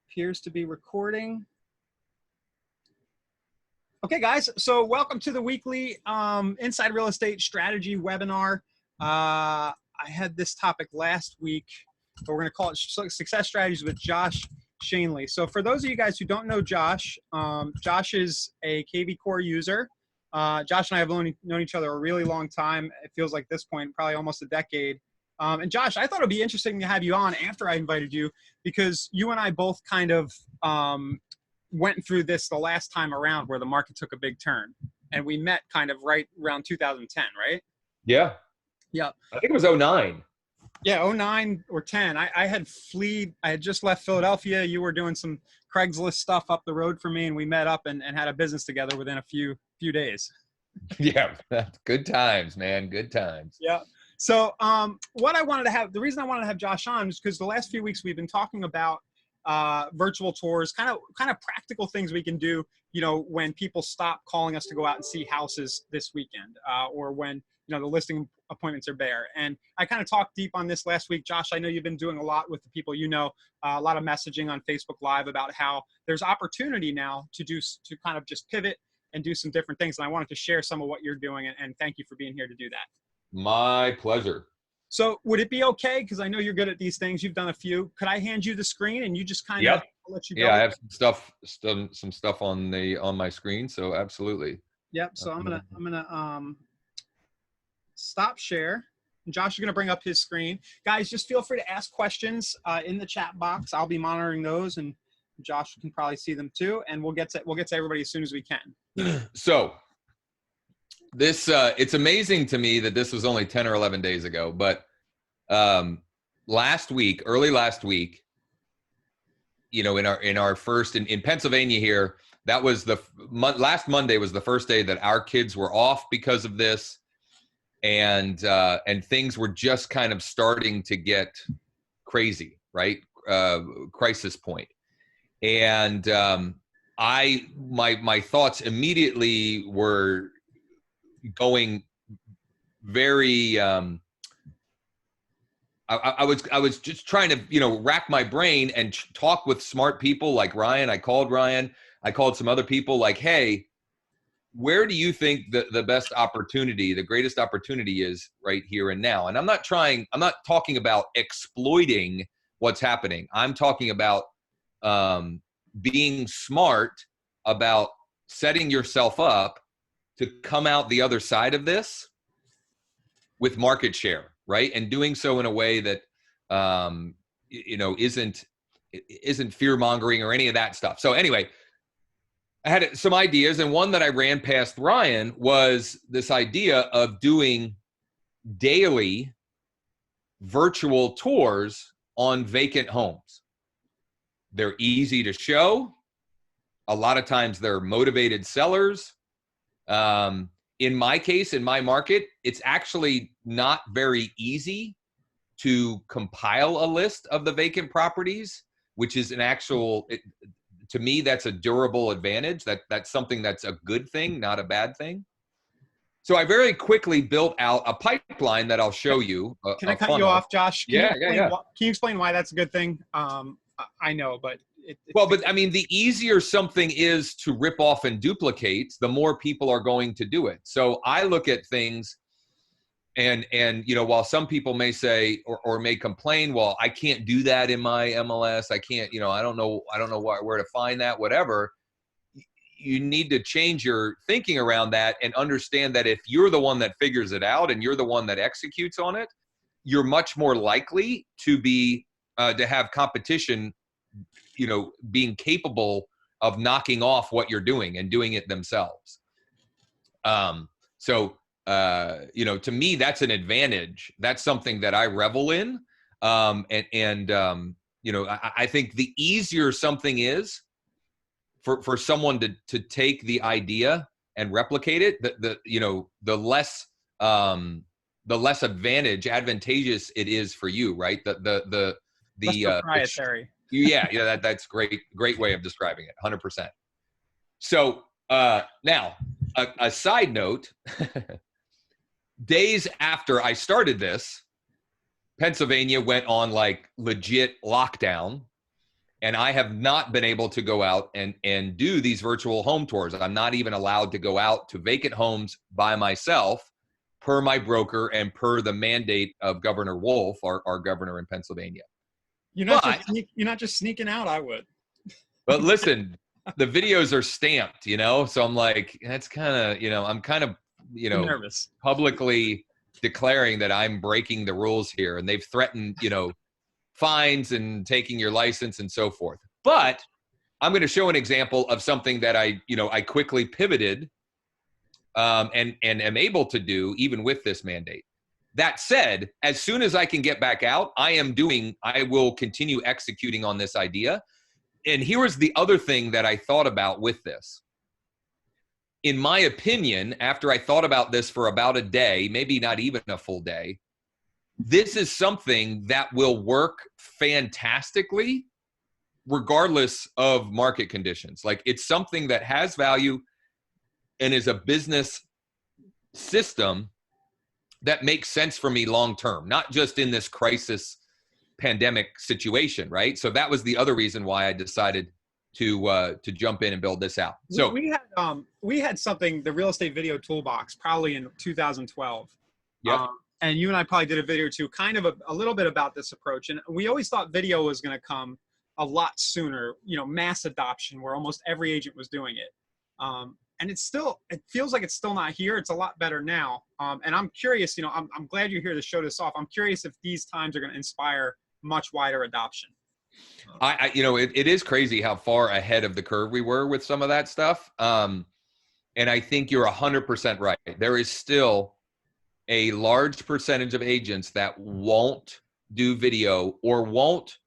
appears to be recording. Okay, guys, so welcome to the weekly Inside Real Estate Strategy webinar. I had this topic last week, but we're going to call it Success Strategies with Josh Schoenly. So for those of you guys who don't know Josh, Josh is a KV Core user. Josh and I have known each other a really long time. It feels like this point, probably almost a decade. And Josh, I thought it'd be interesting to have you on after I invited you, because you and I both kind of went through this the last time around where the market took a big turn, and we met kind of right around 2010, right? Yeah. Yeah. I think it was 09. Yeah, 09 or 10. I had just left Philadelphia. You were doing some Craigslist stuff up the road for me, and we met up and had a business together within a few days. Yeah. Good times, man. Good times. Yeah. So the reason I wanted to have Josh on is because the last few weeks we've been talking about virtual tours, kind of practical things we can do, when people stop calling us to go out and see houses this weekend, or when, the listing appointments are bare. And I kind of talked deep on this last week. Josh, I know you've been doing a lot with the people, a lot of messaging on Facebook Live about how there's opportunity now to kind of just pivot and do some different things. And I wanted to share some of what you're doing, and thank you for being here to do that. My pleasure. So would it be okay? Because I know you're good at these things. You've done a few. Could I hand you the screen and you just kind of let you go? Yeah, I have some stuff on my screen. So absolutely. Yep. So I'm gonna stop share. And Josh is gonna bring up his screen. Guys, just feel free to ask questions in the chat box. I'll be monitoring those, and Josh can probably see them too. And we'll get to everybody as soon as we can. So this it's amazing to me that this was only 10 or 11 days ago, but early last week, in our first in Pennsylvania here, that was last Monday was the first day that our kids were off because of this, and things were just kind of starting to get crazy, right? Crisis point. And my thoughts immediately were going very I was just trying to rack my brain and talk with smart people like Ryan. I called some other people, like, hey, where do you think the best opportunity, the greatest opportunity is right here and now? And I'm not talking about exploiting what's happening. I'm talking about being smart about setting yourself up to come out the other side of this with market share, right? And doing so in a way that, isn't fear-mongering or any of that stuff. So anyway, I had some ideas, and one that I ran past Ryan was this idea of doing daily virtual tours on vacant homes. They're easy to show. A lot of times they're motivated sellers. In my case, in my market, it's actually not very easy to compile a list of the vacant properties, which is to me, that's a durable advantage. That's something that's a good thing, not a bad thing. So I very quickly built out a pipeline that I'll show you. Can I cut you off, Josh? Yeah. Can you explain why that's a good thing? I know, but but I mean, the easier something is to rip off and duplicate, the more people are going to do it. So I look at things, and while some people may say or may complain, well, I can't do that in my MLS. I can't, I don't know where to find that, whatever. You need to change your thinking around that and understand that if you're the one that figures it out and you're the one that executes on it, you're much more likely to be to have competition, being capable of knocking off what you're doing and doing it themselves. To me, that's an advantage. That's something that I revel in. I think the easier something is for someone to take the idea and replicate it, the less advantageous it is for you, right? The proprietary. That's great way of describing it. 100%. So now a side note, days after I started this, Pennsylvania went on like legit lockdown. And I have not been able to go out and do these virtual home tours. I'm not even allowed to go out to vacant homes by myself per my broker and per the mandate of Governor Wolf, our governor in Pennsylvania. You're not just sneaking out. I would. But listen, the videos are stamped, so I'm like, that's kind of, I'm kind of, nervous, publicly declaring that I'm breaking the rules here. And they've threatened, fines and taking your license and so forth. But I'm going to show an example of something that I quickly pivoted and am able to do even with this mandate. That said, as soon as I can get back out, I will continue executing on this idea. And here was the other thing that I thought about with this. In my opinion, after I thought about this for about a day, maybe not even a full day, this is something that will work fantastically regardless of market conditions. Like, it's something that has value and is a business system that makes sense for me long term, not just in this crisis pandemic situation, right? So that was the other reason why I decided to jump in and build this out. So we had something, the real estate video toolbox, probably in 2012. Yeah. And you and I probably did a video or two, kind of a little bit about this approach. And we always thought video was going to come a lot sooner, mass adoption where almost every agent was doing it. And it feels like it's still not here. It's a lot better now. And I'm curious, I'm glad you're here to show this off. I'm curious if these times are going to inspire much wider adoption. It is crazy how far ahead of the curve we were with some of that stuff. And I think you're 100% right. There is still a large percentage of agents that won't do video or won't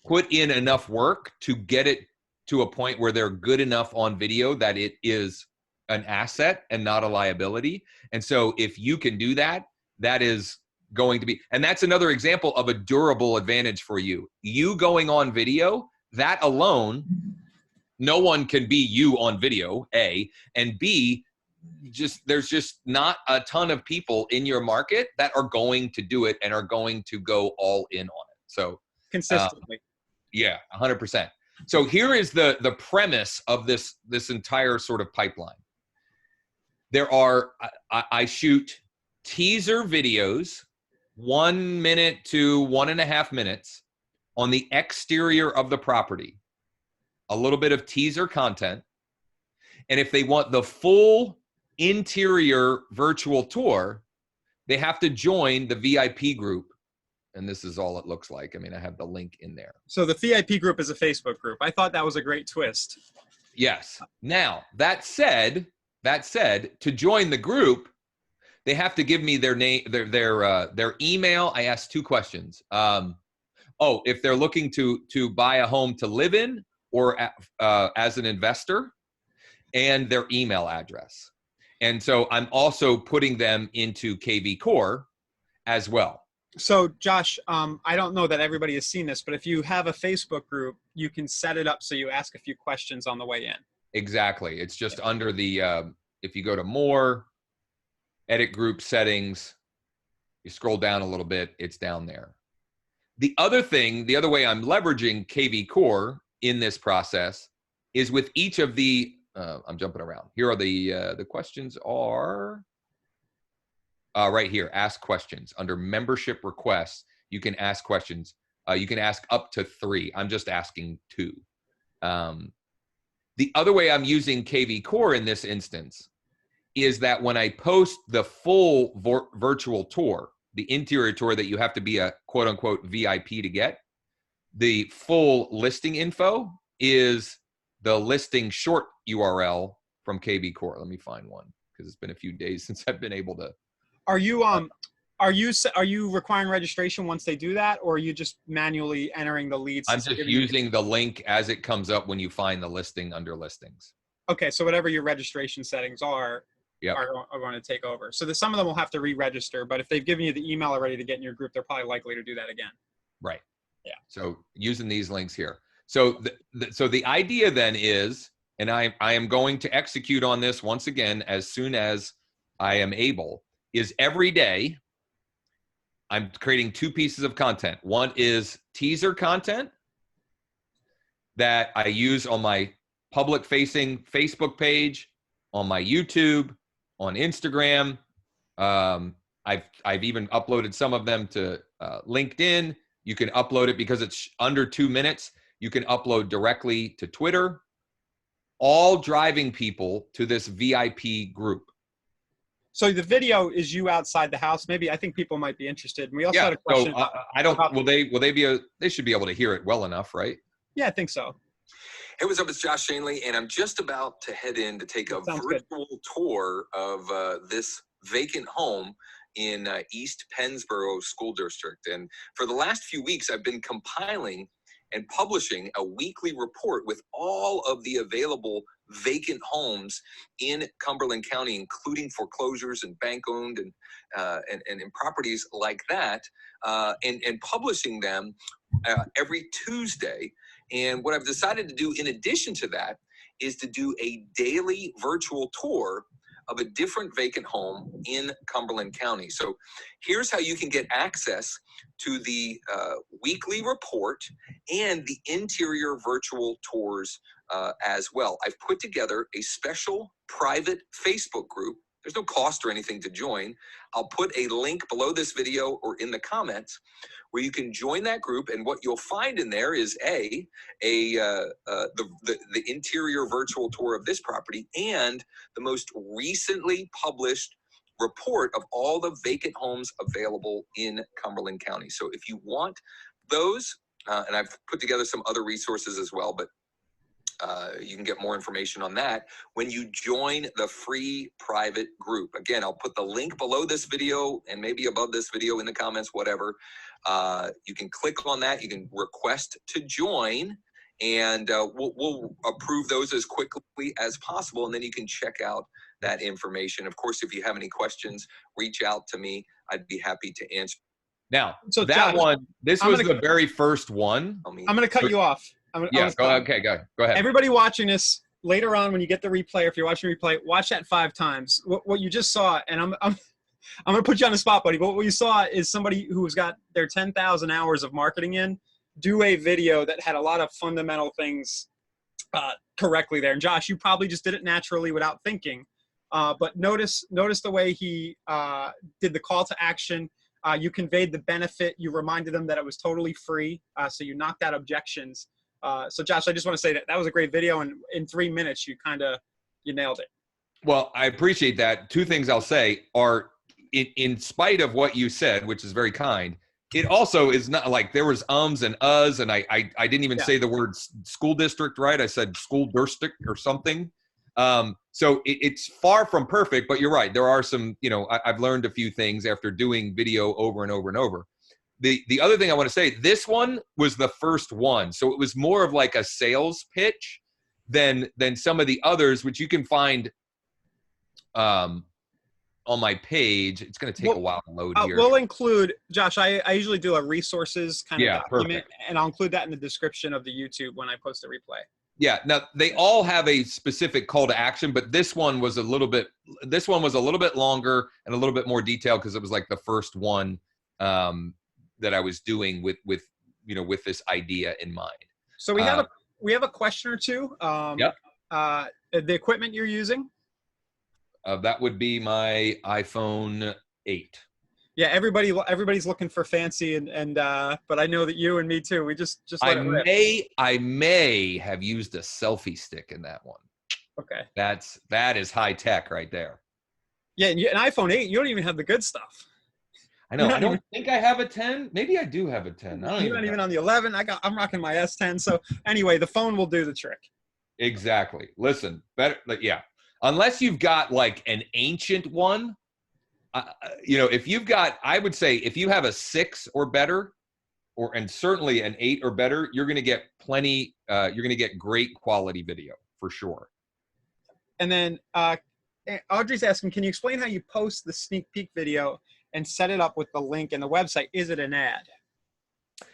put in enough work to get it to a point where they're good enough on video that it is an asset and not a liability. And so if you can do that, that is going to be, and that's another example of a durable advantage for you. You going on video, that alone, no one can be you on video, A, and B, there's just not a ton of people in your market that are going to do it and are going to go all in on it. So consistently. Yeah, 100%. So here is the premise of this entire sort of pipeline. I shoot teaser videos, 1 minute to 1.5 minutes on the exterior of the property, a little bit of teaser content. And if they want the full interior virtual tour, they have to join the VIP group. And this is all it looks like. I mean, I have the link in there. So the VIP group is a Facebook group. I thought that was a great twist. Yes. Now, that said, to join the group, they have to give me their name, their email. I asked 2 questions. If they're looking to buy a home to live in or as an investor, and their email address. And so I'm also putting them into KV Core as well. So Josh, I don't know that everybody has seen this, but if you have a Facebook group, you can set it up so you ask a few questions on the way in. Exactly. It's just under the, if you go to more, edit group settings, you scroll down a little bit, it's down there. The other way I'm leveraging KV Core in this process is with each of the, I'm jumping around. Here are the questions are right here, ask questions. Under membership requests, you can ask questions. You can ask up to 3. I'm just asking 2. The other way I'm using KV Core in this instance is that when I post the full virtual tour, the interior tour that you have to be a quote unquote VIP to get, the full listing info is the listing short URL from KV Core. Let me find one because it's been a few days since I've been able to. Are you requiring registration once they do that, or are you just manually entering the leads? I'm just using the link as it comes up when you find the listing under listings. Okay, so whatever your registration settings are, yep, are going to take over. So some of them will have to re-register, but if they've given you the email already to get in your group, they're probably likely to do that again. Right. Yeah. So using these links here. So the idea then is, and I am going to execute on this once again as soon as I am able, is every day I'm creating 2 pieces of content. One is teaser content, that I use on my public facing Facebook page, on my YouTube, on Instagram. I've even uploaded some of them to LinkedIn. You can upload it because it's under 2 minutes. You can upload directly to Twitter, all driving people to this VIP group. So the video is you outside the house. Maybe I think people might be interested. And we also had a question. So I don't. Will they they should be able to hear it well enough, right? Yeah, I think so. Hey, what's up? It's Josh Schoenly, and I'm just about to head in to take a virtual tour of this vacant home in East Pennsboro School District. And for the last few weeks, I've been compiling and publishing a weekly report with all of the available vacant homes in Cumberland County, including foreclosures and bank-owned and properties like that, and publishing them every Tuesday. And what I've decided to do in addition to that is to do a daily virtual tour of a different vacant home in Cumberland County. So here's how you can get access to the weekly report and the interior virtual tours as well. I've put together a special private Facebook group. There's no cost or anything to join. I'll put a link below this video or in the comments where you can join that group, and what you'll find in there is the interior virtual tour of this property and the most recently published report of all the vacant homes available in Cumberland County. So if you want those, and I've put together some other resources as well, but you can get more information on that when you join the free private group. Again, I'll put the link below this video and maybe above this video in the comments, whatever. You can click on that. You can request to join, and we'll approve those as quickly as possible, and then you can check out that information. Of course, if you have any questions, reach out to me. I'd be happy to answer. Now, so that Josh, one, this was the very first one. I'm going to cut you off. Go ahead. Everybody watching this later on, when you get the replay, if you're watching the replay, watch that 5 times. What you just saw, and I'm going to put you on the spot, buddy, but what you saw is somebody who's got their 10,000 hours of marketing in, do a video that had a lot of fundamental things correctly there. And Josh, you probably just did it naturally without thinking. But notice the way he did the call to action. You conveyed the benefit. You reminded them that it was totally free. So you knocked out objections. So Josh, I just want to say that was a great video, and in 3 minutes, you nailed it. Well, I appreciate that. 2 things I'll say are, in spite of what you said, which is very kind, it also is not like there was ums and uhs, and I didn't even say the word school district right. I said school district or something. So it's far from perfect, but you're right. There are some, I've learned a few things after doing video over and over and over. The other thing I want to say, this one was the first one. So it was more of like a sales pitch than some of the others, which you can find on my page. It's going to take a while to load here. We'll include, Josh, I usually do a resources kind of document, perfect. And't include that in the description of the YouTube when I post a replay. Yeah. Now they all have a specific call to action, but this one was a little bit longer and a little bit more detailed because it was like the first one that I was doing with this idea in mind. So we have a question or two. The equipment you're using? That would be my iPhone 8. Yeah, everybody's looking for fancy and but I know that you and me too. We just let it rip. I may have used a selfie stick in that one. Okay. That is high tech right there. Yeah, and an iPhone 8, you don't even have the good stuff. I know. I don't think I have a 10. Maybe I do have a 10. You're not even on the 11. I'm rocking my S10. So anyway, the phone will do the trick. Exactly. Listen, unless you've got like an ancient one, if you've got, I would say if you have a 6 or better, and certainly an 8 or better, you're going to get plenty. You're going to get great quality video for sure. And then Audrey's asking, can you explain how you post the sneak peek video and set it up with the link and the website? Is it an ad?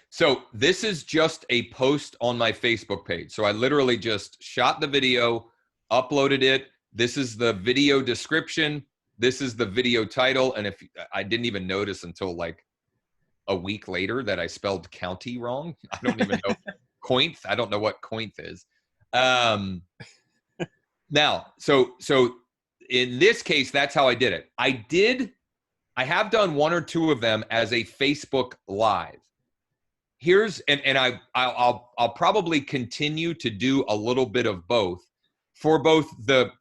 So this is just a post on my Facebook page. So I literally just shot the video, uploaded it. This is the video description. This is the video title. And if I didn't even notice until like a week later that I spelled county wrong. I don't even know. cointh. I don't know what cointh is. Now, so in this case, that's how I did it. I have done one or two of them as a Facebook Live. I'll probably continue to do a little bit of both for both the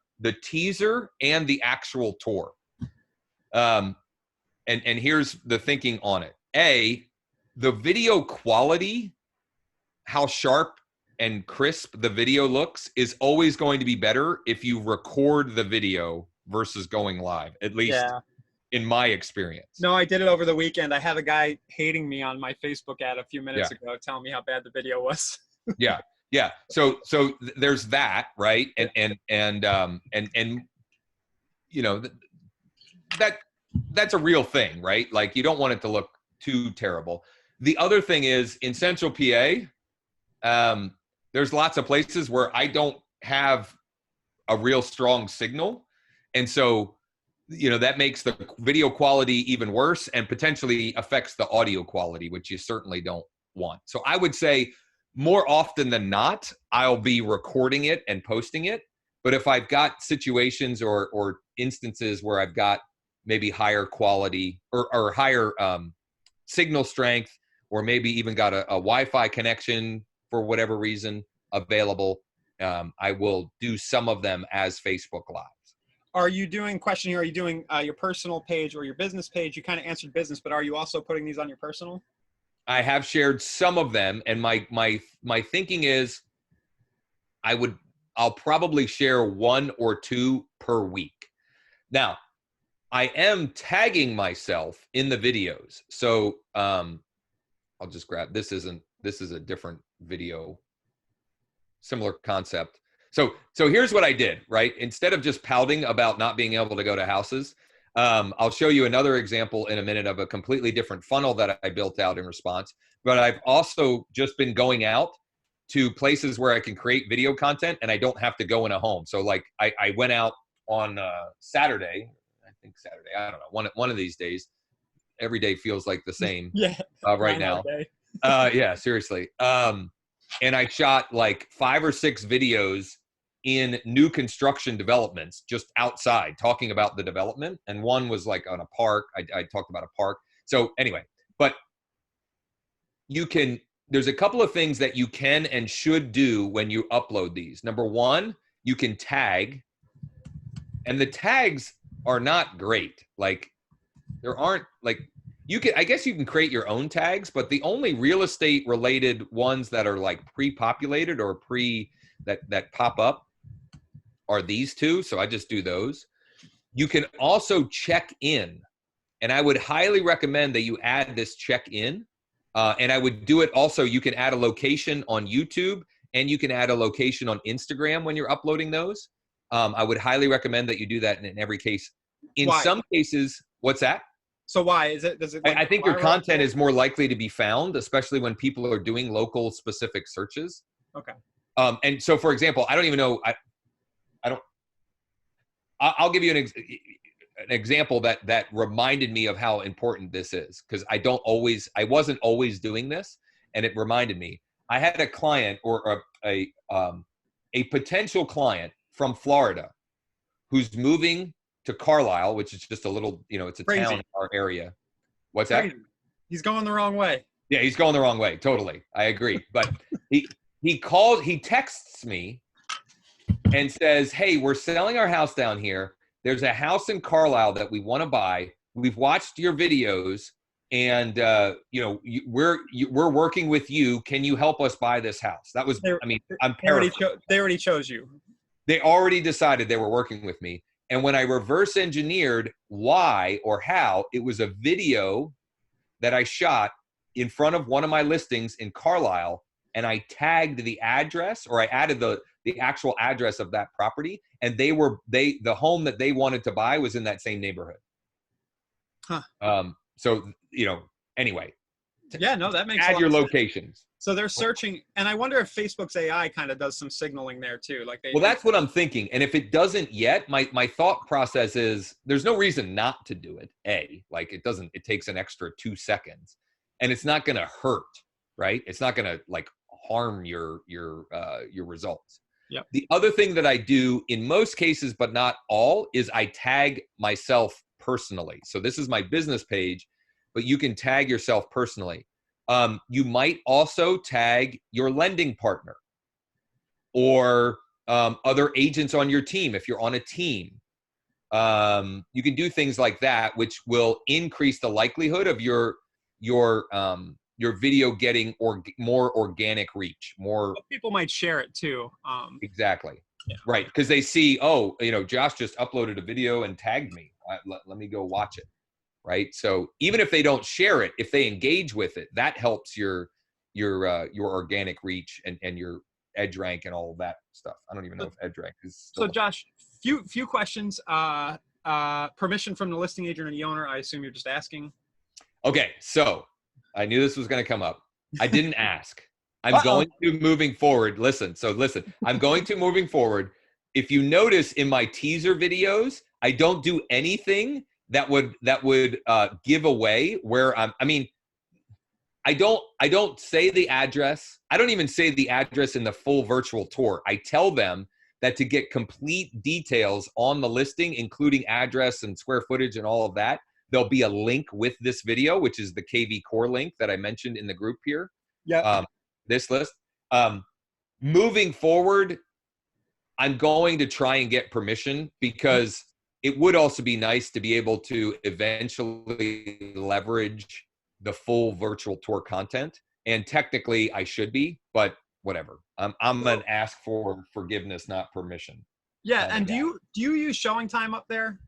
teaser and the actual tour. And here's the thinking on it. The video quality, how sharp and crisp the video looks, is always going to be better if you record the video versus going live, at least in my experience. No, I did it over the weekend. I had a guy hating me on my Facebook ad a few minutes ago, telling me how bad the video was. Yeah. So there's that, right? And you know, that's a real thing, right? Like, you don't want it to look too terrible. The other thing is, in Central PA, there's lots of places where I don't have a real strong signal. And so, you know, that makes the video quality even worse and potentially affects the audio quality, which you certainly don't want. So I would say more often than not, I'll be recording it and posting it. But if I've got situations or instances where I've got maybe higher quality or higher signal strength, or maybe even got a Wi-Fi connection for whatever reason available, I will do some of them as Facebook Lives. Are you doing, question here, are you doing your personal page or your business page? You kind of answered business, but are you also putting these on your personal? I have shared some of them, and my thinking is I'll probably share 1 or 2 per week. Now, I am tagging myself in the videos. So I'll just grab, this is a different video, similar concept. So here's what I did, right? Instead of just pouting about not being able to go to houses, I'll show you another example in a minute of a completely different funnel that I built out in response. But I've also just been going out to places where I can create video content and I don't have to go in a home. So like I went out on Saturday, I don't know, one of these days. Every day feels like the same right now. Yeah, seriously. And I shot like 5 or 6 videos in new construction developments just outside talking about the development. And one was like on a park. I talked about a park. So anyway, but there's a couple of things that you can and should do when you upload these. Number one, you can tag, and the tags are not great. Like, there aren't, like, I guess you can create your own tags, but the only real estate related ones that are like pre-populated or that pop up are these 2. So I just do those. You can also check in, and I would highly recommend that you add this check in. And I would do it also. You can add a location on YouTube, and you can add a location on Instagram when you're uploading those. I would highly recommend that you do that in every case. In some cases, what's that? So why does it? Like, I think your content is more likely to be found, especially when people are doing local specific searches. Okay. And so, for example, I don't even know. I'll give you an example that reminded me of how important this is, because I wasn't always doing this, and it reminded me. I had a client or a potential client from Florida who's moving to Carlisle, which is just a little, it's a Crazy town in our area. What's that? He's going the wrong way. Yeah, he's going the wrong way. Totally. I agree. But he texts me and says, "Hey, we're selling our house down here. There's a house in Carlisle that we want to buy. We've watched your videos, and we're working with you. Can you help us buy this house?" That was, I'm paraphrasing. They already chose you. They already decided they were working with me. And when I reverse engineered why or how, it was a video that I shot in front of one of my listings in Carlisle, and I tagged the address, or I added the actual address of that property, and the home that they wanted to buy was in that same neighborhood. Huh. So, anyway. Yeah, no, that makes add your locations. So they're searching, and I wonder if Facebook's AI kind of does some signaling there too. Well, that's what I'm thinking. And if it doesn't yet, my thought process is there's no reason not to do it. It takes an extra 2 seconds, and it's not going to hurt, right? It's not going to like harm your results. Yep. The other thing that I do in most cases, but not all, is I tag myself personally. So this is my business page, but you can tag yourself personally. You might also tag your lending partner or other agents on your team if you're on a team. You can do things like that, which will increase the likelihood of your video getting more organic reach. More people might share it too. Exactly. Yeah. Right, because they see, oh, Josh just uploaded a video and tagged me. Let me go watch it. Right. So even if they don't share it, if they engage with it, that helps your organic reach and your edge rank and all of that stuff. I don't even know if edge rank is still. So Josh, few questions. Permission from the listing agent or the owner. I assume you're just asking. Okay, so I knew this was going to come up. I didn't ask. I'm going to moving forward. Listen. I'm going to moving forward. If you notice in my teaser videos, I don't do anything that would give away where I don't say the address. I don't even say the address in the full virtual tour. I tell them that to get complete details on the listing, including address and square footage and all of that, there'll be a link with this video, which is the KV Core link that I mentioned in the group here. Yeah. This list. Moving forward, I'm going to try and get permission because it would also be nice to be able to eventually leverage the full virtual tour content. And technically I should be, but whatever. I'm going to ask for forgiveness, not permission. Yeah. And do you use showing time up there?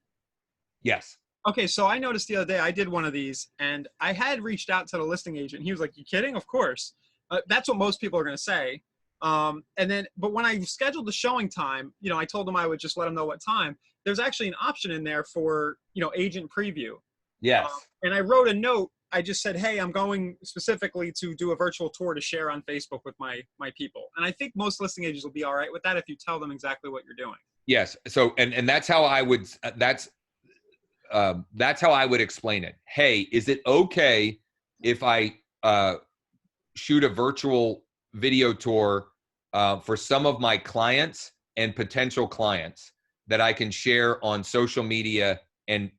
Yes. Okay. So I noticed the other day I did one of these and I had reached out to the listing agent. He was like, "You kidding? Of course." That's what most people are going to say. But when I scheduled the showing time, I told them I would just let them know what time. There's actually an option in there for, agent preview. Yes. And I wrote a note. I just said, "Hey, I'm going specifically to do a virtual tour to share on Facebook with my people." And I think most listing agents will be all right with that if you tell them exactly what you're doing. Yes. So, and that's how I would, that's how I would explain it. Hey, is it okay if I shoot a virtual video tour for some of my clients and potential clients that I can share on social media and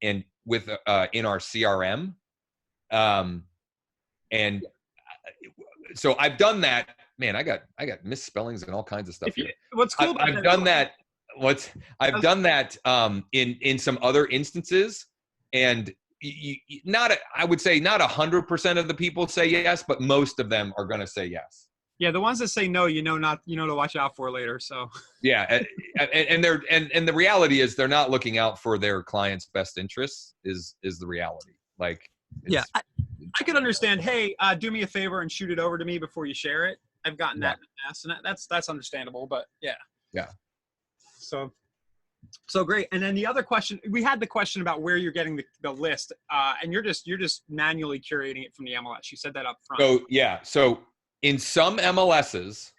with in our CRM? And so I've done that. Man, I got misspellings and all kinds of stuff here. What's cool about I've done that. I've done that in some other instances, and I would say not 100% of the people say yes, but most of them are going to say yes. Yeah, the ones that say no, to watch out for later. So yeah, and the reality is they're not looking out for their clients' best interests. Is the reality? Like, yeah, I could understand. Hey, do me a favor and shoot it over to me before you share it. I've gotten that in the past, and that's understandable. But yeah. So great. And then the other question, we had the question about where you're getting the list, and you're just manually curating it from the MLS. You said that up front. So yeah. So in some MLSs,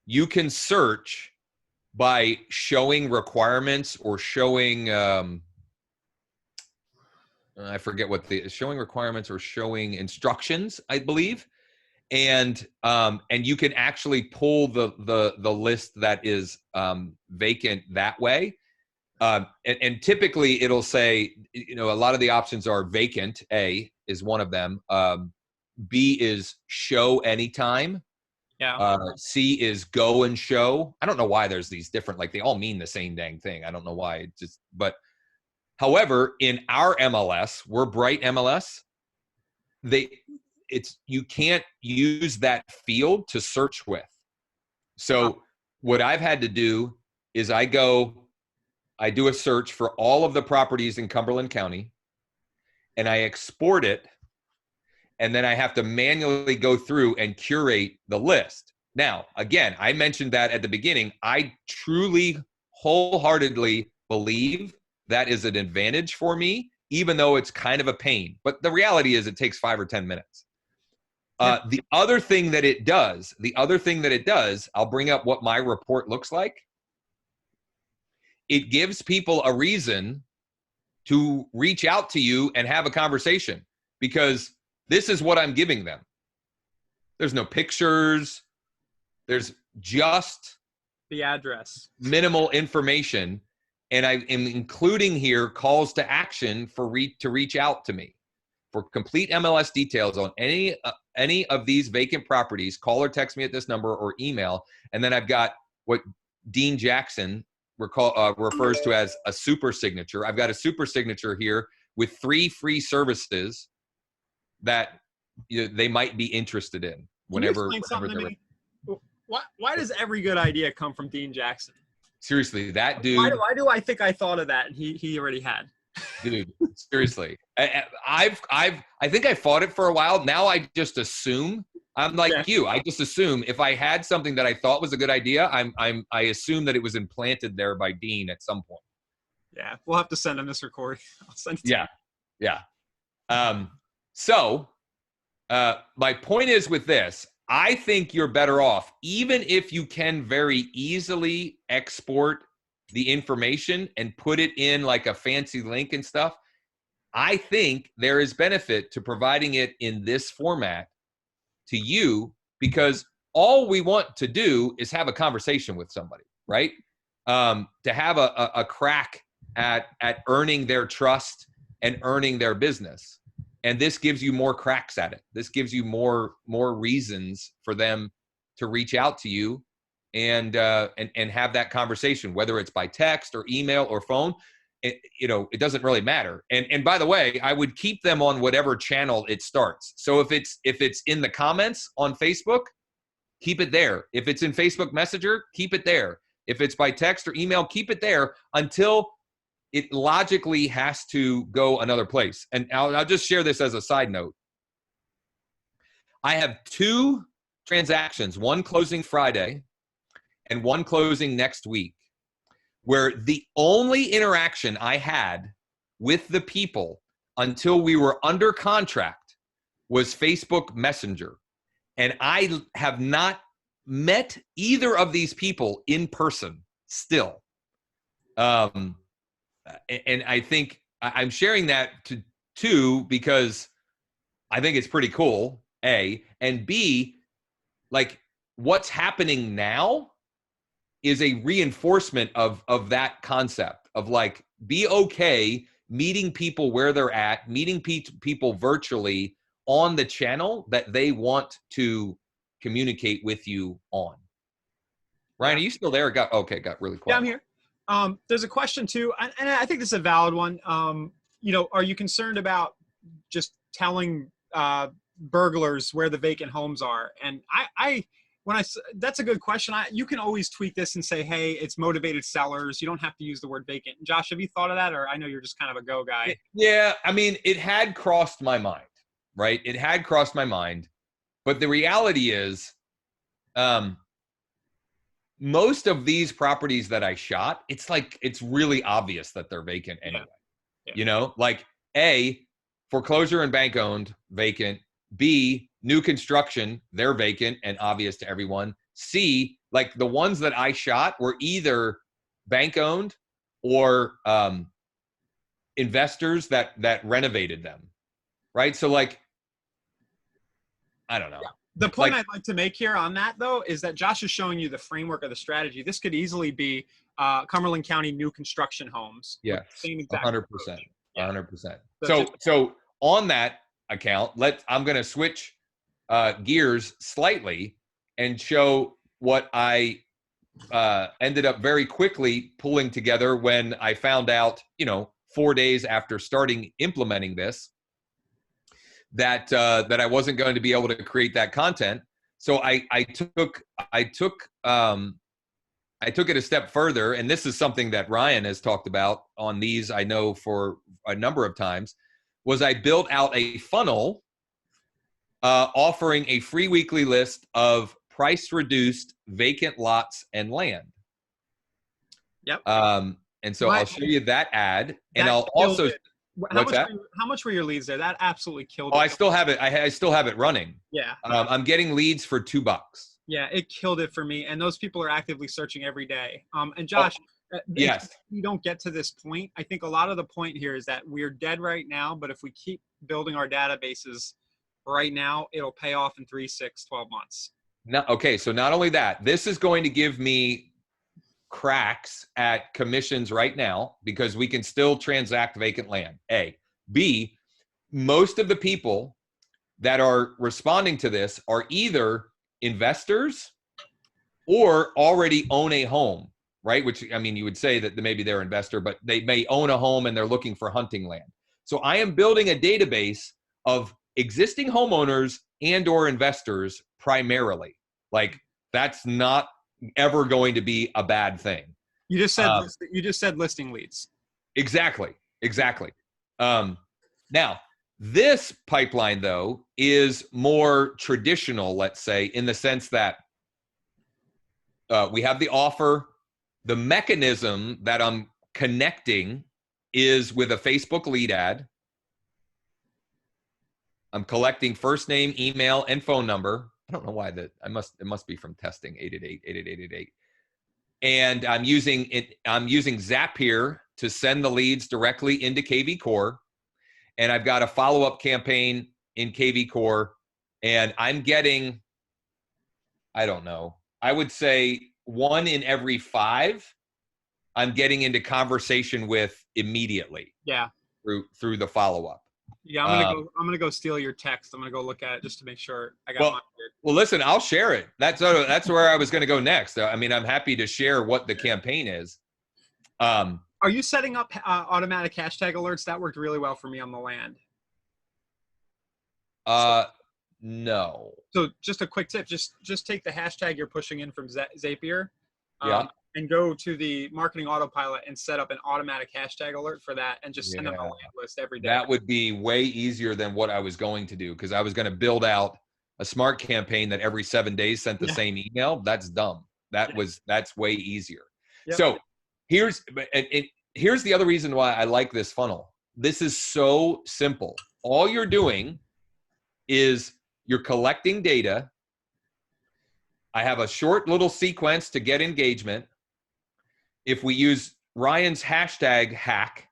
you can search by showing requirements or showing I forget what the showing requirements or showing instructions, I believe. And you can actually pull the list that is vacant that way. And typically it'll say, a lot of the options are vacant. A is one of them. B is show anytime. Yeah. C is go and show. I don't know why there's these different, like they all mean the same dang thing. I don't know why. However, in our MLS, we're Bright MLS. You can't use that field to search with. So what I've had to do is I do a search for all of the properties in Cumberland County, and I export it, and then I have to manually go through and curate the list. Now, again, I mentioned that at the beginning. I truly, wholeheartedly believe that is an advantage for me, even though it's kind of a pain. But the reality is it takes 5 or 10 minutes. The other thing that it does, I'll bring up what my report looks like. It gives people a reason to reach out to you and have a conversation, because this is what I'm giving them. There's no pictures. There's just the address, minimal information, and I am including here calls to action to reach out to me for complete MLS details on any of these vacant properties. Call or text me at this number or email, and then I've got what Dean Jackson refers to as a super signature. I've got a super signature here with 3 free services that they might be interested in whenever they're ready. Why does every good idea come from Dean Jackson? Seriously, that dude. Why do I think I thought of that and he already had? Dude, seriously. I think I fought it for a while. Now I just assume. I'm like you. I just assume if I had something that I thought was a good idea, I assume that it was implanted there by Dean at some point. Yeah, we'll have to send him this recording. I'll send it to him. Yeah. So my point is with this, I think you're better off, even if you can very easily export the information and put it in like a fancy link and stuff. I think there is benefit to providing it in this format to you, because all we want to do is have a conversation with somebody, right? To have a crack at earning their trust and earning their business. And this gives you more cracks at it. This gives you more reasons for them to reach out to you and have that conversation, whether it's by text or email or phone. It doesn't really matter. And by the way, I would keep them on whatever channel it starts. So if it's in the comments on Facebook, keep it there. If it's in Facebook Messenger, keep it there. If it's by text or email, keep it there until it logically has to go another place. And I'll just share this as a side note. I have 2 transactions, one closing Friday and one closing next week, where the only interaction I had with the people until we were under contract was Facebook Messenger. And I have not met either of these people in person still. And I think I'm sharing that too because I think it's pretty cool, A. And B, like what's happening now is a reinforcement of that concept of like, be okay meeting people where they're at, meeting people virtually on the channel that they want to communicate with you on. Ryan, are you still there? Got really quiet. Yeah, I'm here. There's a question too, and I think this is a valid one. Are you concerned about just telling burglars where the vacant homes are? And that's a good question. You can always tweak this and say, hey, it's motivated sellers. You don't have to use the word vacant. Josh, have you thought of that? Or I know you're just kind of a go guy. Yeah, I mean, it had crossed my mind, right? It had crossed my mind. But the reality is, most of these properties that I shot, it's really obvious that they're vacant anyway. Yeah. Like A, foreclosure and bank owned, vacant. B, new construction, they're vacant and obvious to everyone. C, like the ones that I shot were either bank owned or investors that renovated them, right? So like, I don't know. Yeah. The point I'd like to make here on that, though, is that Josh is showing you the framework of the strategy. This could easily be Cumberland County new construction homes. Yeah, same exact 100%. approach. 100%. So on that account, I'm going to switch gears slightly and show what I ended up very quickly pulling together when I found out, 4 days after implementing this, that I wasn't going to be able to create that content. So I took it a step further, and this is something that Ryan has talked about on these, I know, for a number of times, was I built out a funnel offering a free weekly list of price-reduced vacant lots and land. Yep. And so I'll show you that ad, and I'll also. How much were your leads there? That absolutely killed it. Oh, I still have it. I still have it running. Yeah. I'm getting leads for $2. Yeah, it killed it for me. And those people are actively searching every day. And Josh, yes, if we don't get to this point, I think a lot of the point here is that we're dead right now. But if we keep building our databases right now, it'll pay off in 3, 6, 12 months. Now, okay, so not only that, this is going to give me cracks at commissions right now because we can still transact vacant land. A. B, most of the people that are responding to this are either investors or already own a home, right? Which, I mean, you would say that maybe they're an investor, but they may own a home and they're looking for hunting land. So I am building a database of existing homeowners and or investors primarily. Like, that's not ever going to be a bad thing. You just said listing leads. Exactly. Now, this pipeline, though, is more traditional, let's say, in the sense that we have the offer. The mechanism that I'm connecting is with a Facebook lead ad. I'm collecting first name, email, and phone number. I don't know why it must be from testing 888-888-888. And I'm using Zapier to send the leads directly into KV Core. And I've got a follow-up campaign in KV Core. And I'm getting, I don't know, I would say 1 in every 5 I'm getting into conversation with immediately. Yeah. Through the follow-up. Yeah, I'm gonna go steal your text. I'm gonna go look at it just to make sure I got mine. Well, listen, I'll share it. That's where I was going to go next. I mean, I'm happy to share what the campaign is. Are you setting up automatic hashtag alerts? That worked really well for me on the land. No. So just a quick tip: just take the hashtag you're pushing in from Zapier, Yeah. and go to the marketing autopilot and set up an automatic hashtag alert for that, and just send them a land list every day. That would be way easier than what I was going to do, because I was going to build out a smart campaign that every 7 days sent the same email. That's dumb. That's way easier. Yep. So here's the other reason why I like this funnel. This is so simple. All you're doing is you're collecting data. I have a short little sequence to get engagement. If we use Ryan's hashtag hack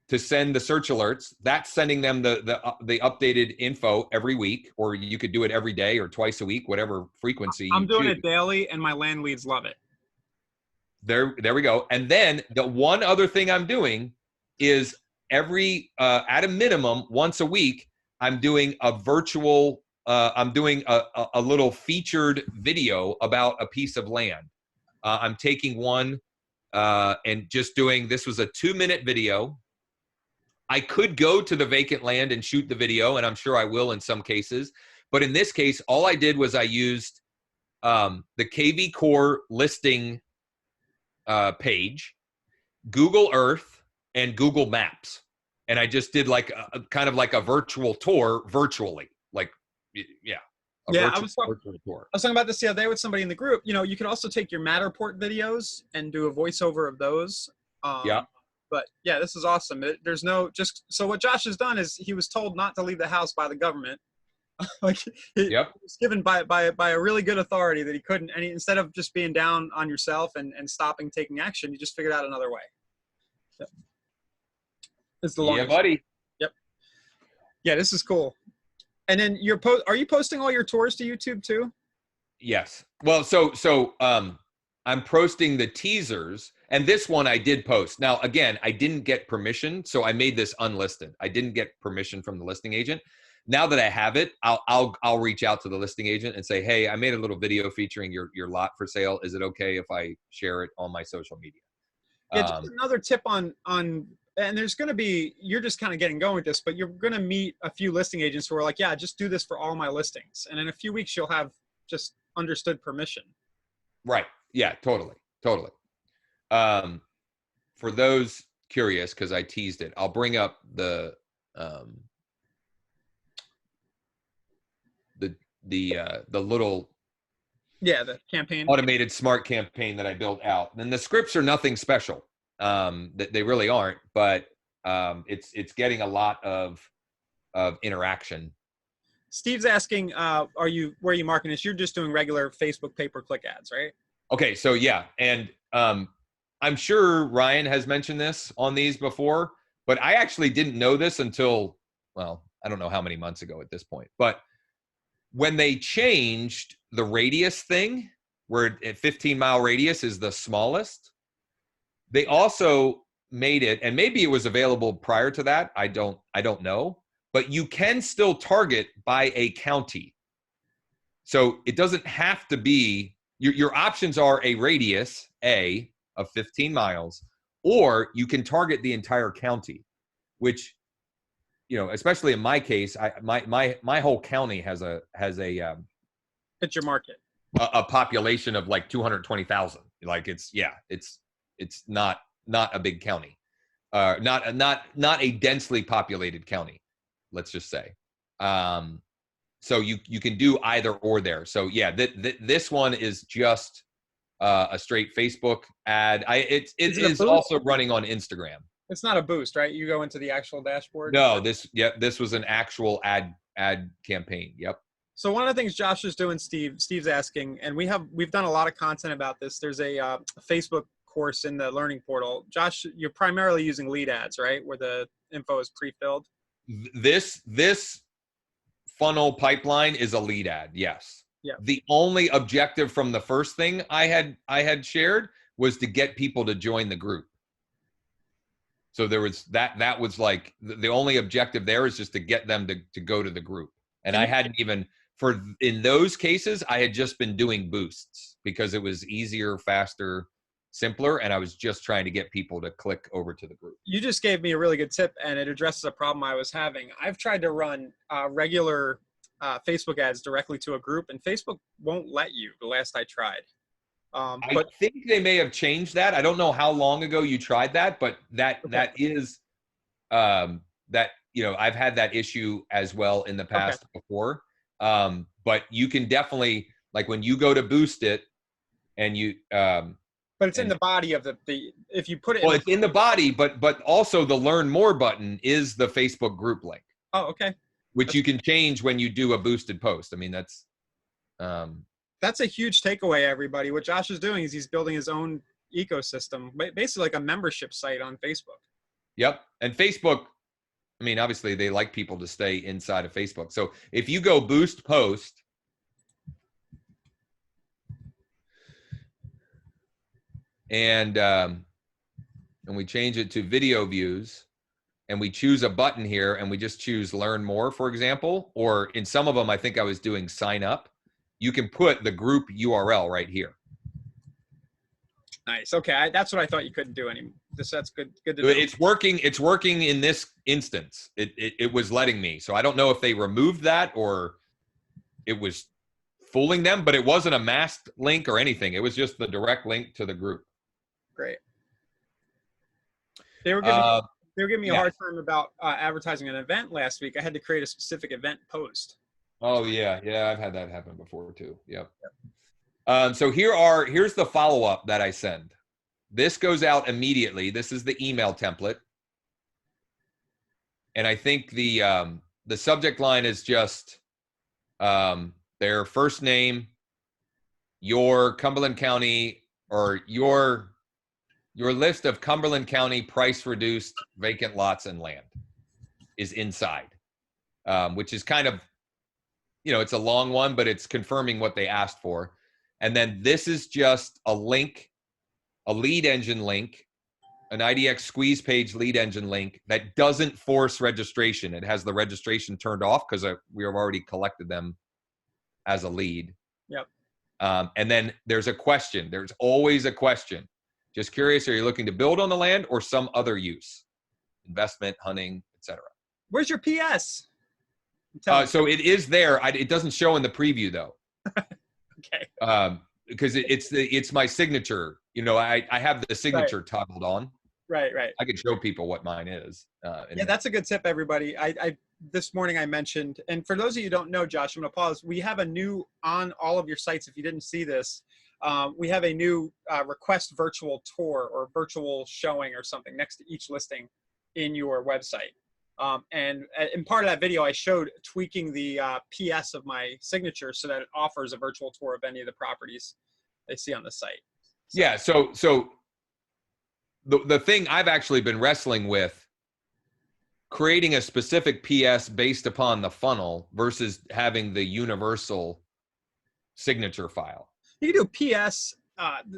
to send the search alerts, that's sending them the updated info every week, or you could do it every day or twice a week, whatever frequency. I'm doing it daily, and my land leads love it. There we go. And then the one other thing I'm doing is at a minimum once a week, I'm doing a virtual. I'm doing a little featured video about a piece of land. I'm taking one and just doing. This was a 2-minute video. I could go to the vacant land and shoot the video, and I'm sure I will in some cases. But in this case, all I did was I used the KV Core listing page, Google Earth, and Google Maps. And I just did like kind of like a virtual tour virtually. Like, yeah. I was talking about this the other day with somebody in the group. You know, you could also take your Matterport videos and do a voiceover of those. But yeah, this is awesome. There's no so what Josh has done is he was told not to leave the house by the government. He was given by a really good authority that he couldn't, and instead of just being down on yourself and stopping taking action, you just figured out another way. So, it's the longest. Yeah, buddy. Yep. Yeah, this is cool. And then are you posting all your tours to YouTube too? Yes. Well, so I'm posting the teasers, and this one I did post. Now, again, I didn't get permission, so I made this unlisted. I didn't get permission from the listing agent. Now that I have it, I'll reach out to the listing agent and say, hey, I made a little video featuring your lot for sale. Is it okay if I share it on my social media? Yeah, just another tip on, and there's going to be, you're just kind of getting going with this, but you're going to meet a few listing agents who are like, yeah, just do this for all my listings. And in a few weeks, you'll have just understood permission. Right. Yeah, totally. For those curious, because I teased it, I'll bring up the little the campaign, automated smart campaign that I built out. And the scripts are nothing special. They really aren't, but it's getting a lot of interaction. Steve's asking, where are you marketing this? You're just doing regular Facebook pay-per-click ads, right? Okay, so yeah, and I'm sure Ryan has mentioned this on these before, but I actually didn't know this until, well, I don't know how many months ago at this point, but when they changed the radius thing, where a 15-mile radius is the smallest. They also made it, and maybe it was available prior to that. I don't know, but you can still target by a county. So it doesn't have to be, your options are a radius, of 15 miles, or you can target the entire county, which, especially in my case, my whole county has a It's your market. A population of like 220,000. Like it's not a big county, not a densely populated county, let's just say. So you can do either or there. So yeah, this one is just a straight Facebook ad. It is also running on Instagram. It's not a boost, right? You go into the actual dashboard. No, this was an actual ad campaign. Yep. So one of the things Josh is doing, Steve's asking, and we've done a lot of content about this. There's a Facebook course in the learning portal. Josh, you're primarily using lead ads, right? Where the info is pre-filled. This funnel pipeline is a lead ad. Yes. Yeah. The only objective from the first thing I had shared was to get people to join the group. So there was that was like the only objective there is just to get them to go to the group. And I hadn't even, in those cases, I had just been doing boosts because it was easier, faster, simpler, and I was just trying to get people to click over to the group. You just gave me a really good tip, and it addresses a problem I was having. I've tried to run regular Facebook ads directly to a group, and Facebook won't let you. The last I tried. I think they may have changed that. I don't know how long ago you tried that, but that is I've had that issue as well in the past before. But you can definitely, like when you go to boost it and you but it's in the body of the if you put it it's in the body, but also the learn more button is the Facebook group link. Oh, okay. Which you can change when you do a boosted post. I mean, that's a huge takeaway, everybody. What Josh is doing is he's building his own ecosystem, basically like a membership site on Facebook. Yep. And Facebook, I mean, obviously they like people to stay inside of Facebook. So if you go boost post, and we change it to video views, and we choose a button here, and we just choose learn more, for example, or in some of them, I think I was doing sign up. You can put the group URL right here. Nice. Okay, that's what I thought you couldn't do anymore. That's good. Good to know. It's working. It's working in this instance. It was letting me. So I don't know if they removed that or it was fooling them, but it wasn't a masked link or anything. It was just the direct link to the group. Great. They were giving me a hard time about advertising an event last week. I had to create a specific event post. Oh yeah, I've had that happen before too. Yep. So here's the follow-up that I send. This goes out immediately. This is the email template, and I think the subject line is just their first name, your Cumberland County, or your list of Cumberland County price reduced vacant lots and land is inside, which is kind of, it's a long one, but it's confirming what they asked for. And then this is just a link, a lead engine link, an IDX squeeze page lead engine link that doesn't force registration. It has the registration turned off because we have already collected them as a lead. Yep. And then there's a question. There's always a question. Just curious, are you looking to build on the land or some other use? Investment, hunting, etc. Where's your PS? So it is there. It doesn't show in the preview though. Okay. Because it's my signature. I have the signature toggled on. Right. I could show people what mine is. Yeah, that's a good tip, everybody. I this morning I mentioned, and for those of you who don't know, Josh, I'm going to pause. We have a new, on all of your sites, if you didn't see this, we have a new request virtual tour or virtual showing or something next to each listing in your website. And in part of that video, I showed tweaking the PS of my signature so that it offers a virtual tour of any of the properties they see on the site. Yeah, so the thing I've actually been wrestling with, creating a specific PS based upon the funnel versus having the universal signature file. You can do PS.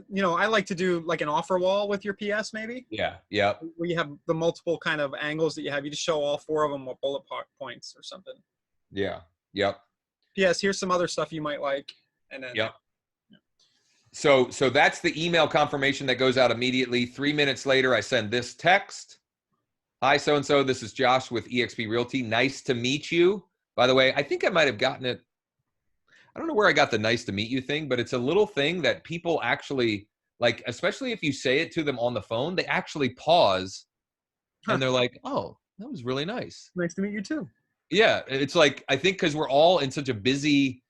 You know, I like to do like an offer wall with your PS maybe. Yeah. Yep. Where you have the multiple kind of angles that you have. You just show all 4 of them with bullet points or something. Yeah. Yep. PS, here's some other stuff you might like. And then. Yep. So that's the email confirmation that goes out immediately. 3 minutes later, I send this text. Hi, so-and-so. This is Josh with eXp Realty. Nice to meet you. By the way, I think I might have gotten it. I don't know where I got the nice to meet you thing, but it's a little thing that people actually like, especially if you say it to them on the phone, they actually pause and they're like, oh, that was really nice. Nice to meet you too. Yeah. It's like, I think because we're all in such a busy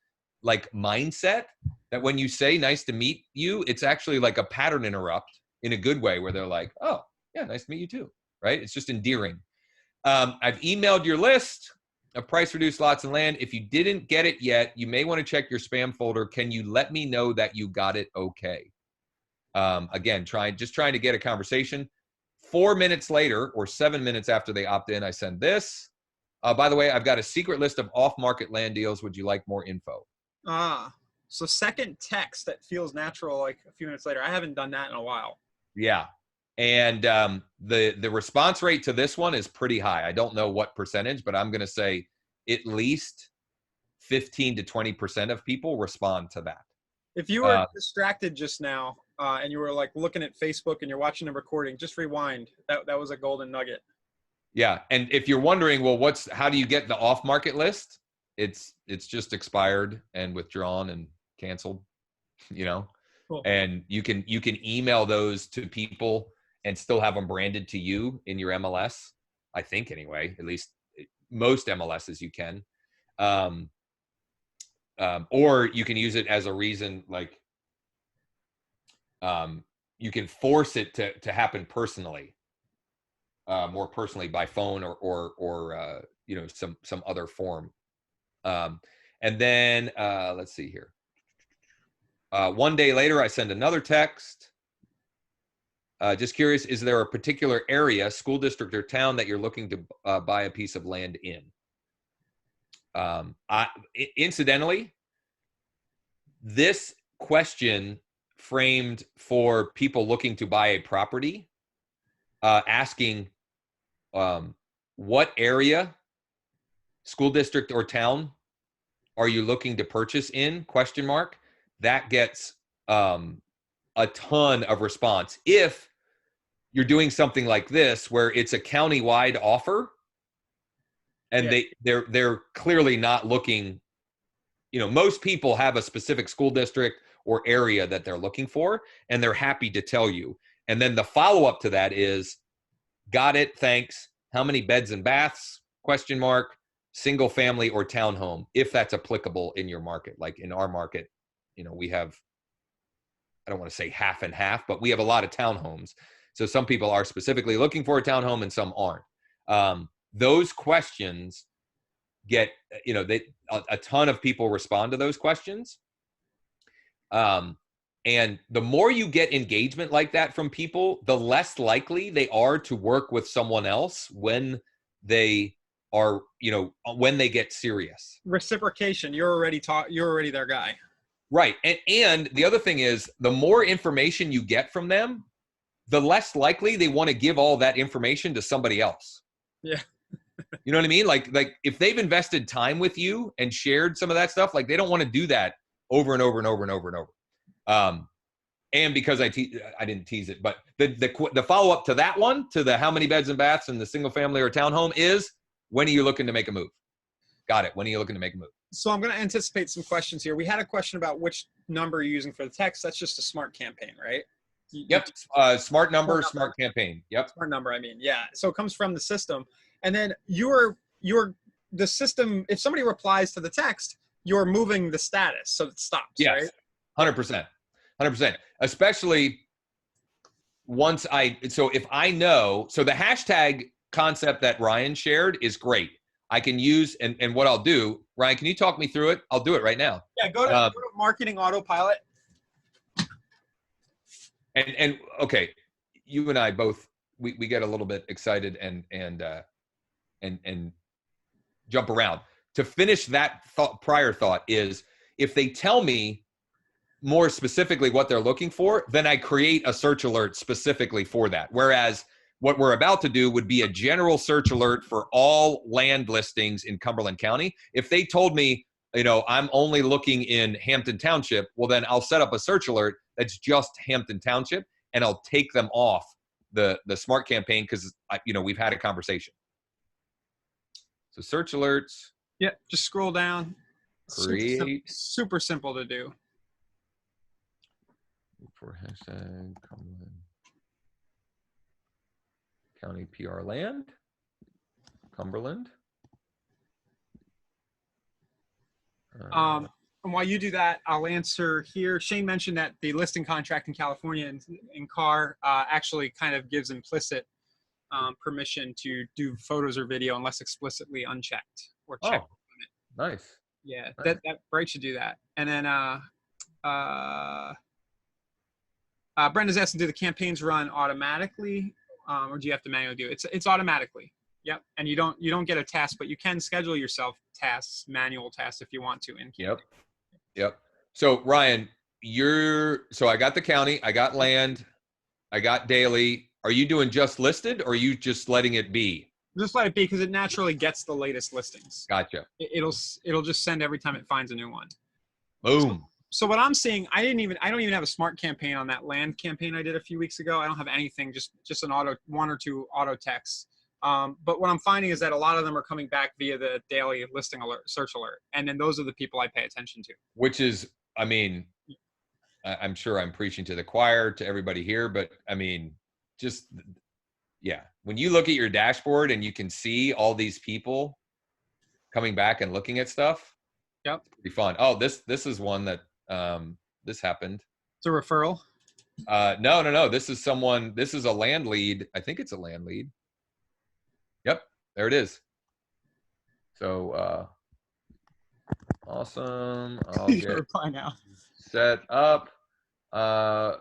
like mindset that when you say nice to meet you, it's actually like a pattern interrupt in a good way where they're like, oh, yeah, nice to meet you too. Right? It's just endearing. I've emailed your list of price reduced lots and land. If you didn't get it yet, you may want to check your spam folder. Can you let me know that you got it okay? Again, just trying to get a conversation. 4 minutes later or 7 minutes after they opt in, I send this. By the way, I've got a secret list of off-market land deals. Would you like more info? So second text that feels natural like a few minutes later. I haven't done that in a while. Yeah. And the response rate to this one is pretty high. I don't know what percentage, but I'm going to say at least 15 to 20% of people respond to that. If you were distracted just now and you were like looking at Facebook and you're watching a recording, just rewind. That was a golden nugget. Yeah. And if you're wondering, well, how do you get the off-market list? It's just expired and withdrawn and canceled, you know, cool. And you can email those to people and still have them branded to you in your MLS. I think anyway, at least most MLSs you can. Or you can use it as a reason, like you can force it to happen personally, more personally by phone or you know, some other form. And then let's see here. 1 day later, I send another text. Just curious, is there a particular area, school district or town that you're looking to buy a piece of land in? Incidentally, this question framed for people looking to buy a property, asking what area, school district or town are you looking to purchase in, ? That gets a ton of response. If you're doing something like this, where it's a county-wide offer, and they're clearly not looking, you know, most people have a specific school district or area that they're looking for, and they're happy to tell you. And then the follow-up to that is, got it, thanks. How many beds and baths, ? Single family or townhome, if that's applicable in your market. Like in our market, you know, we have, I don't want to say half and half, but we have a lot of townhomes. So some people are specifically looking for a townhome and some aren't. Those questions get, you know, a ton of people respond to those questions. And the more you get engagement like that from people, the less likely they are to work with someone else when they are, you know, when they get serious. Reciprocation. You're already their guy. Right. And the other thing is, the more information you get from them, the less likely they want to give all that information to somebody else. Yeah. You know what I mean? Like if they've invested time with you and shared some of that stuff, like they don't want to do that over and over and over and over and over. And because I didn't tease it, but the follow-up to that one, to the how many beds and baths in the single family or townhome, is, when are you looking to make a move? Got it. When are you looking to make a move? So I'm going to anticipate some questions here. We had a question about which number you're using for the text. That's just a smart campaign, right? Yep. Smart number, smart campaign. Yep. Smart number, I mean. Yeah. So it comes from the system. And then the system, if somebody replies to the text, you're moving the status so it stops, yes, right? 100%. 100%. Especially so if I know, so the hashtag concept that Ryan shared is great. I can use, and what I'll do, Ryan, can you talk me through it? I'll do it right now. Yeah, go to marketing autopilot. And okay, you and I both, we get a little bit excited and jump around. To finish that prior thought is, if they tell me more specifically what they're looking for, then I create a search alert specifically for that. Whereas what we're about to do would be a general search alert for all land listings in Cumberland County. If they told me, I'm only looking in Hampton Township, well, then I'll set up a search alert that's just Hampton Township, and I'll take them off the smart campaign because, we've had a conversation. So search alerts. Yeah, just scroll down. Create. Super simple to do. For hashtag Cumberland County PR land. Cumberland. And while you do that, I'll answer here. Shane mentioned that the listing contract in California in CAR actually kind of gives implicit permission to do photos or video unless explicitly unchecked or checked. Oh, nice. Yeah, nice. That break should do that. And then Brenda's asking, do the campaigns run automatically, or do you have to manually do it? It's automatically. Yep. And you don't get a task, but you can schedule yourself tasks, manual tasks if you want to. Yep. So Ryan, so I got the county, I got land, I got daily. Are you doing just listed, or are you just letting it be? Just let it be because it naturally gets the latest listings. Gotcha. It'll just send every time it finds a new one. Boom. So what I'm seeing, I don't even have a smart campaign on that land campaign I did a few weeks ago. I don't have anything, just one or two auto texts. But what I'm finding is that a lot of them are coming back via the daily listing alert, search alert. And then those are the people I pay attention to. Which is, I'm sure I'm preaching to the choir, to everybody here, but when you look at your dashboard and you can see all these people coming back and looking at stuff. Yep. It's pretty fun. Oh, this is one that, this happened. It's a referral. No. This is a land lead. I think it's a land lead. Yep, there it is. So awesome. I'll get reply now. Set up to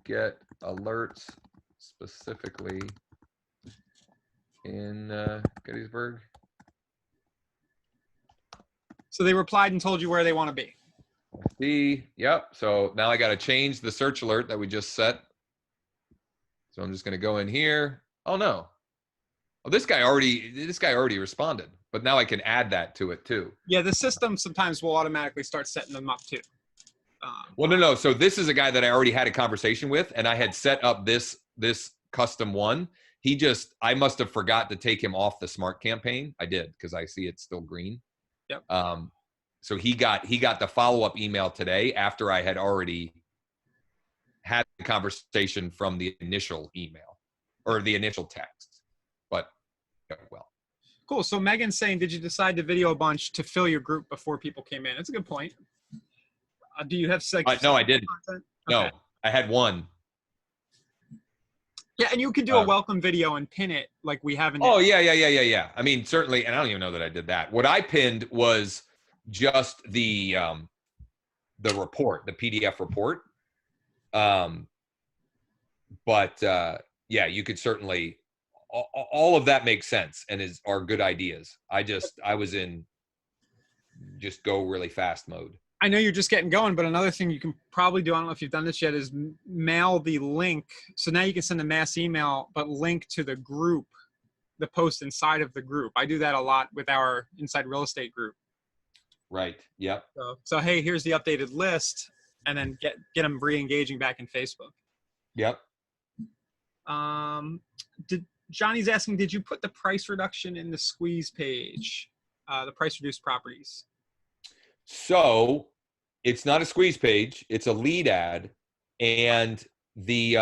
get alerts specifically in Gettysburg. So they replied and told you where they want to be. Yep. So now I got to change the search alert that we just set. So I'm just going to go in here. Oh no. Oh, this guy already responded, but now I can add that to it too. Yeah, the system sometimes will automatically start setting them up too. Well, no. So this is a guy that I already had a conversation with, and I had set up this custom one. I must have forgot to take him off the smart campaign. I did, because I see it's still green. Yep. So he got the follow-up email today after I had already had the conversation from the initial email or the initial text. But well. Cool. So Megan's saying, did you decide to video a bunch to fill your group before people came in? That's a good point. Do you have no, I didn't. Content? No, okay. I had one. Yeah, and you can do a welcome video and pin it like we have in. Oh, yeah. Certainly, and I don't even know that I did that. What I pinned was just the report, the PDF report. You could certainly, all of that makes sense and are good ideas. I was in just go really fast mode. I know you're just getting going, but another thing you can probably do, I don't know if you've done this yet, is mail the link. So now you can send a mass email, but link to the group, the post inside of the group. I do that a lot with our Inside Real Estate group. Right. Yep. So hey, here's the updated list, and then get them re-engaging back in Facebook. Yep. Johnny's asking, did you put the price reduction in the squeeze page, the price reduced properties? So it's not a squeeze page, it's a lead ad. And the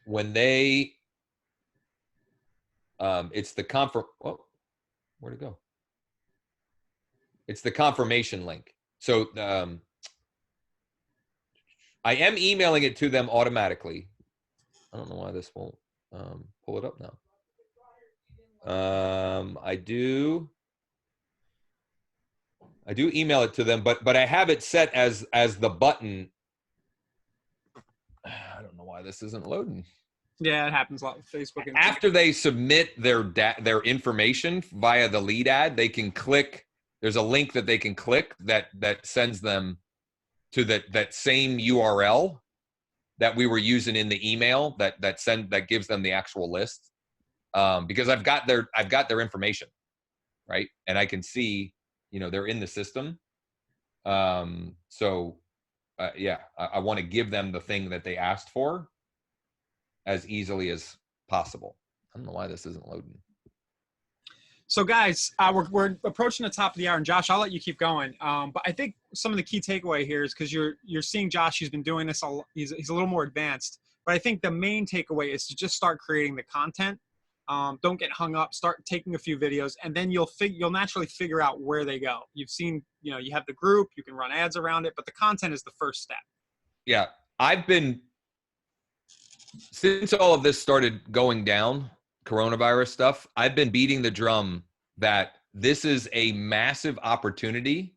when they it's the where'd it go? It's the confirmation link. So I am emailing it to them automatically. I don't know why this won't pull it up now. I do email it to them, but I have it set as the button. I don't know why this isn't loading. Yeah, it happens a lot with Facebook. After they submit their information via the lead ad, they can click. there's a link that they can click that sends them to that same URL that we were using in the email that gives them the actual list. Because I've got their information, right? And I can see, they're in the system. So I want to give them the thing that they asked for as easily as possible. I don't know why this isn't loading. So guys, we're approaching the top of the hour, and Josh, I'll let you keep going. But I think some of the key takeaway here is because you're seeing Josh, he's been doing this, he's a little more advanced. But I think the main takeaway is to just start creating the content. Don't get hung up. Start taking a few videos, and then you'll naturally figure out where they go. You've seen, you have the group, you can run ads around it, but the content is the first step. Yeah, since all of this started going down, coronavirus stuff, I've been beating the drum that this is a massive opportunity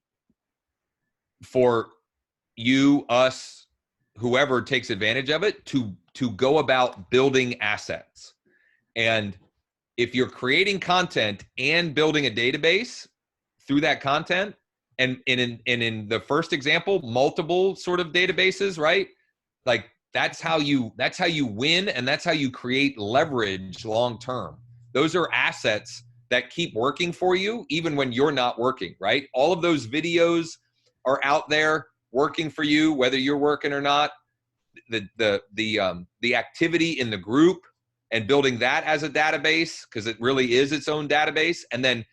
for you, us, whoever takes advantage of it to go about building assets. And if you're creating content and building a database through that content, and in the first example, multiple sort of databases, right? Like that's how you win, and that's how you create leverage long term. Those are assets that keep working for you even when you're not working, right? All of those videos are out there working for you whether you're working or not. The activity in the group and building that as a database, because it really is its own database, and then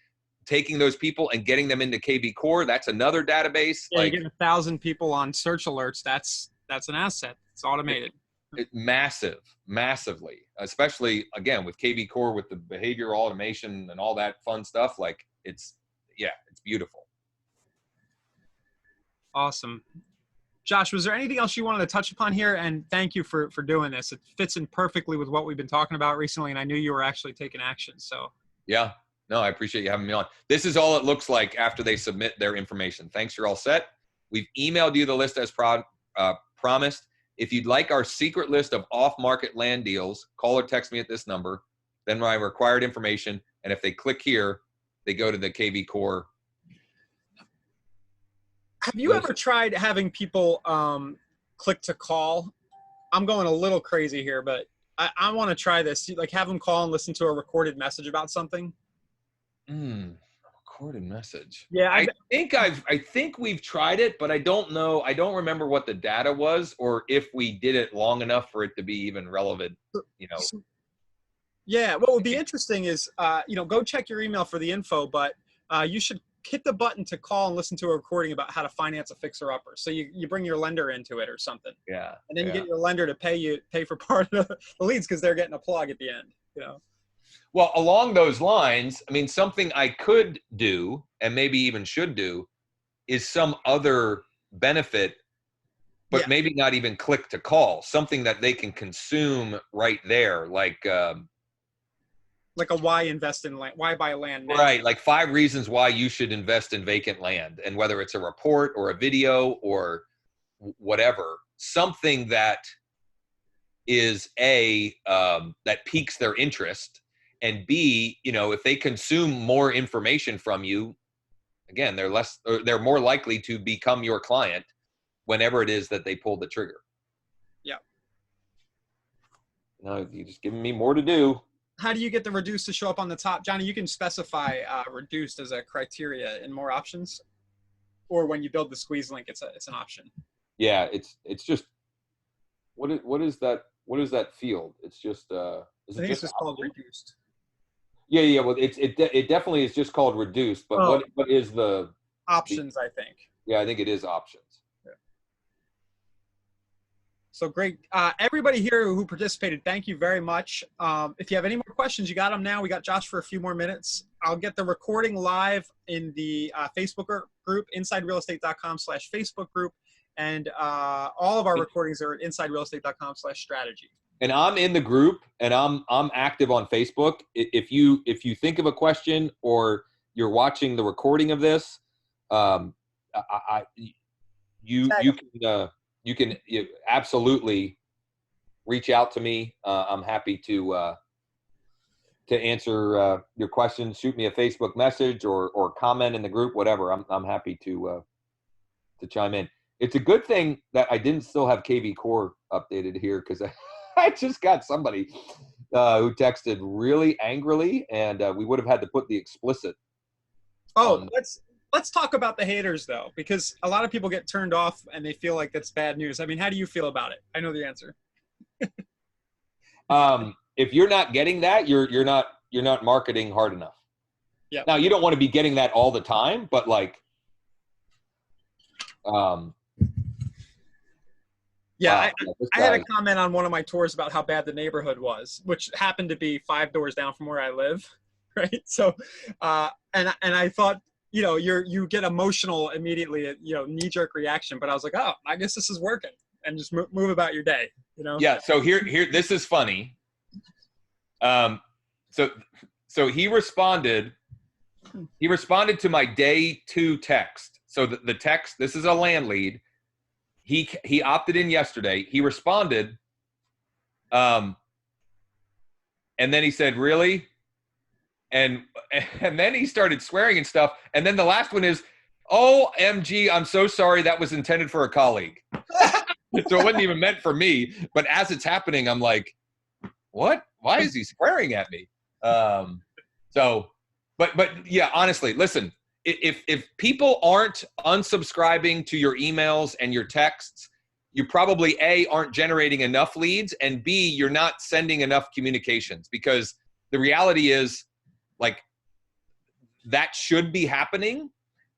taking those people and getting them into KV Core, that's another database. Yeah, like, you get 1,000 people on search alerts. That's an asset. It's automated. Massively, especially again with KV Core, with the behavioral automation and all that fun stuff. Like it's beautiful. Awesome. Josh, was there anything else you wanted to touch upon here? And thank you for doing this. It fits in perfectly with what we've been talking about recently, and I knew you were actually taking action. So yeah, no, I appreciate you having me on. This is all it looks like after they submit their information. Thanks, you're all set. We've emailed you the list as promised. If you'd like our secret list of off-market land deals, call or text me at this number. Then my required information, and if they click here, they go to the KV Core. Have you ever tried having people click to call? I'm going a little crazy here, but I want to try this. Like have them call and listen to a recorded message about something. Recorded message. Yeah, I think we've tried it, but I don't know. I don't remember what the data was, or if we did it long enough for it to be even relevant. Yeah, what would be interesting is go check your email for the info, but you should hit the button to call and listen to a recording about how to finance a fixer-upper. So you bring your lender into it or something. Yeah. And then you get your lender to pay for part of the leads because they're getting a plug at the end. Well, along those lines, I mean, something I could do and maybe even should do is some other benefit, but maybe not even click to call. Something that they can consume right there, like a why invest in land, why buy land now. Right, like 5 reasons why you should invest in vacant land, and whether it's a report or a video or whatever, something that is that piques their interest, and B, if they consume more information from you, again, they're more likely to become your client whenever it is that they pull the trigger. Yeah. No, you're just giving me more to do. How do you get the reduced to show up on the top? Johnny, you can specify reduced as a criteria in more options, or when you build the squeeze link, it's an option. Yeah, it's just what is that field? It's just I think it's just called reduced. Yeah. Well, it definitely is just called reduced. But what is the options? I think. Yeah, I think it is options. So great. Everybody here who participated, thank you very much. If you have any more questions, you got them now. We got Josh for a few more minutes. I'll get the recording live in the Facebook group, insiderealestate.com/Facebook group. And all of our recordings are at insiderealestate.com/strategy. And I'm in the group, and I'm active on Facebook. If you think of a question or you're watching the recording of this, you can absolutely reach out to me. I'm happy to to answer your questions. Shoot me a Facebook message or comment in the group, whatever. I'm happy to chime in. It's a good thing that I didn't still have KV Core updated here, because I just got somebody who texted really angrily, and we would have had to put the explicit. Oh, let's talk about the haters, though, because a lot of people get turned off and they feel like that's bad news. I mean, how do you feel about it? I know the answer. If you're not getting that, you're not marketing hard enough. Yeah. Now, you don't want to be getting that all the time, but like, yeah, wow, I had a comment on one of my tours about how bad the neighborhood was, which happened to be 5 doors down from where I live, right? So, and I thought, you know, you get emotional immediately, you know, knee-jerk reaction, but I was like, oh, I guess this is working, and just move about your day, you know? Yeah. So here, this is funny. So he responded to my day 2 text. So the text, this is a land lead. He opted in yesterday. He responded, and then he said, "Really?" And then he started swearing and stuff. And then the last one is, "OMG, I'm so sorry. That was intended for a colleague." So it wasn't even meant for me. But as it's happening, I'm like, "What? Why is he swearing at me?" But yeah, honestly, listen. If people aren't unsubscribing to your emails and your texts, you probably A, aren't generating enough leads, and B, you're not sending enough communications, because the reality is, like, that should be happening,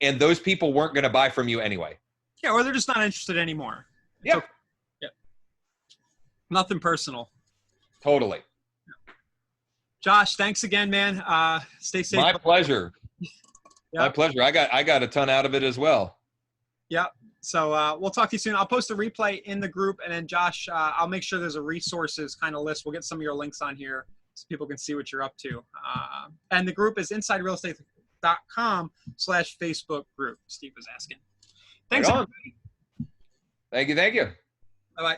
and those people weren't going to buy from you anyway. Yeah, or they're just not interested anymore. Yeah. Okay. Yeah. Nothing personal. Totally. Josh, thanks again, man. Stay safe. My pleasure. Yep. My pleasure. I got a ton out of it as well. Yeah. So we'll talk to you soon. I'll post a replay in the group, and then Josh, I'll make sure there's a resources kind of list. We'll get some of your links on here so people can see what you're up to. And the group is insiderealestate.com/Facebook group. Steve was asking. Thanks. Right on. Thank you. Bye-bye.